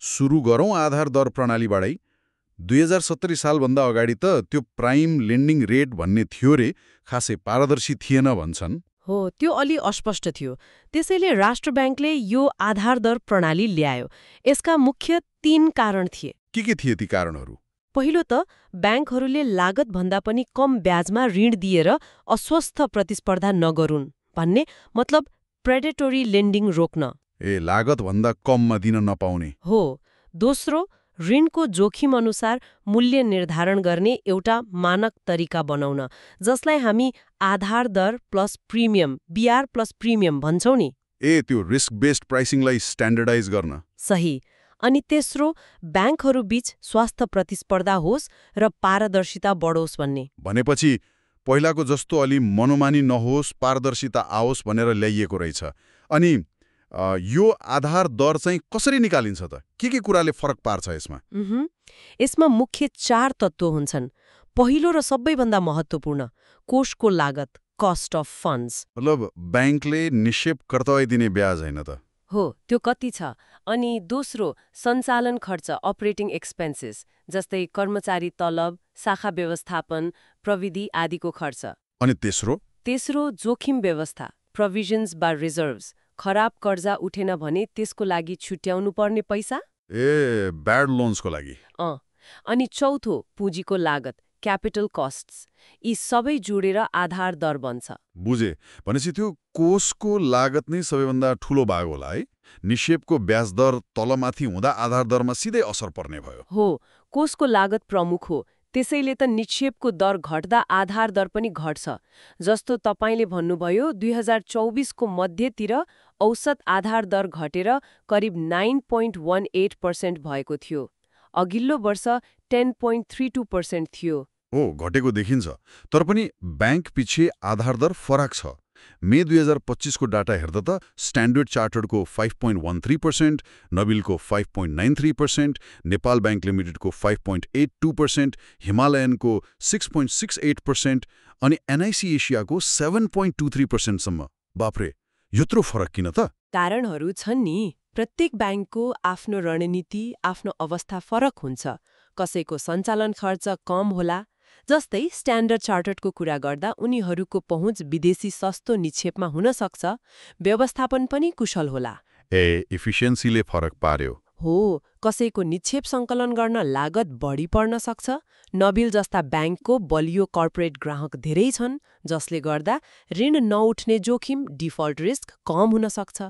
सुरु गरौँ आधार दर प्रणालीबाटै। 2070 सालभन्दा अगाडि त त्यो प्राइम लेन्डिङ रेट भन्ने थियो रे, खासै पारदर्शी थिएन भन्छन्। हो, त्यो अलि अस्पष्ट थियो। त्यसैले राष्ट्र ब्याङ्कले यो आधार दर प्रणाली ल्यायो। यसका मुख्य 3 कारण थिए। के थिए ती कारणहरू? पहिलो त ब्याङ्कहरूले लागतभन्दा पनि कम ब्याजमा ऋण दिएर अस्वस्थ प्रतिस्पर्धा नगरून् भन्ने, मतलब प्रेडेटोरी लेन्डिङ रोक्न। लागतभन्दा कममा दिन नपाउने। हो। दोस्रो, ऋणको जोखिम अनुसार मूल्य निर्धारण गर्ने एउटा मानक तरिका बनाउन, जसलाई हामी आधार दर plus premium, BR plus premium भन्छौँ नि। त्यो रिस्क बेस्ड प्राइसिङलाई स्ट्यान्डर्डाइज गर्न। सही। अनि तेस्रो, ब्याङ्कहरू बीच स्वास्थ्य प्रतिस्पर्धा होस् र पारदर्शिता बढोस् भन्ने। भनेपछि पहिलाको जस्तो अलि मनोमानी नहोस्, पारदर्शिता आओस् भनेर ल्याइएको रहेछ। अनि यो आधार दर चाहिँ कसरी निकालिन्छ त? के कुराले फरक पार्छ यसमा? यसमा मुख्य 4 तत्त्व हुन्छन्। पहिलो र सबैभन्दा महत्त्वपूर्ण, कोषको लागत, कस्ट अफ फन्ड्स। मतलब ब्याङ्कले निक्षेप कर्तव्य दिने ब्याज होइन त? हो, त्यो कति छ। अनि दोस्रो, सञ्चालन खर्च, अपरेटिङ एक्सपेन्सेस, जस्तै कर्मचारी तलब, शाखा व्यवस्थापन, प्रविधि आदिको खर्च। अनि तेस्रो, जोखिम व्यवस्था, प्रोभिजन्स बा रिजर्भ्स। खराब कर्जा उठेन भने त्यसको लागि छुट्याउनु पर्ने पैसा। ब्याड लोन्सको लागि। अनि चौथो, पुँजीको लागत, क्यापिटल कस्ट्स। यी सबै जोडेर आधार दर बन्छ। बुझे। भनेपछि त्यो कोषको लागत नै सबैभन्दा ठूलो भाग होला है? निक्षेपको ब्याज दर तलमाथि हुँदा आधार दरमा सिधै असर पर्ने भयो। हो, कोषको लागत प्रमुख हो। त्यसैले त निक्षेपको दर घट्दा आधार दर पनि घट्छ। जस्तो तपाईँले भन्नुभयो, 2024 को मध्यतिर औसत आधार दर घटेर करिब 9.18% भएको थियो। अघिल्लो वर्ष 10.32% थियो। घटेको देखिन्छ। तर पनि ब्याङ्क पछि आधार दर फरक छ। मे 2025 को डाटा हेर्दा त स्ट्यान्डर्ड चार्टर्डको 5.13%, नबिलको 5.93%, नेपाल ब्याङ्क लिमिटेडको 5.82%, हिमालयनको 6.68% अनि एनआइसी एसियाको 7.23% सम्म। बाफ्रे, यत्रो फरक किन त? कारणहरू छन् नि। प्रत्येक ब्याङ्कको आफ्नो रणनीति, आफ्नो अवस्था फरक हुन्छ। कसैको सञ्चालन खर्च कम होला। जस्तै स्ट्यान्डर्ड चार्टर्डको कुरा गर्दा उनीहरूको पहुँच विदेशी सस्तो निक्षेपमा हुन सक्छ। व्यवस्थापन पनि कुशल होला। इफिसियन्सीले फरक पार्यो। हो, कसैको निक्षेप सङ्कलन गर्न लागत बढी पर्न सक्छ। नबिल जस्ता ब्याङ्कको बलियो कर्पोरेट ग्राहक धेरै छन्, जसले गर्दा ऋण नउठ्ने जोखिम, डिफल्ट रिस्क कम हुन सक्छ।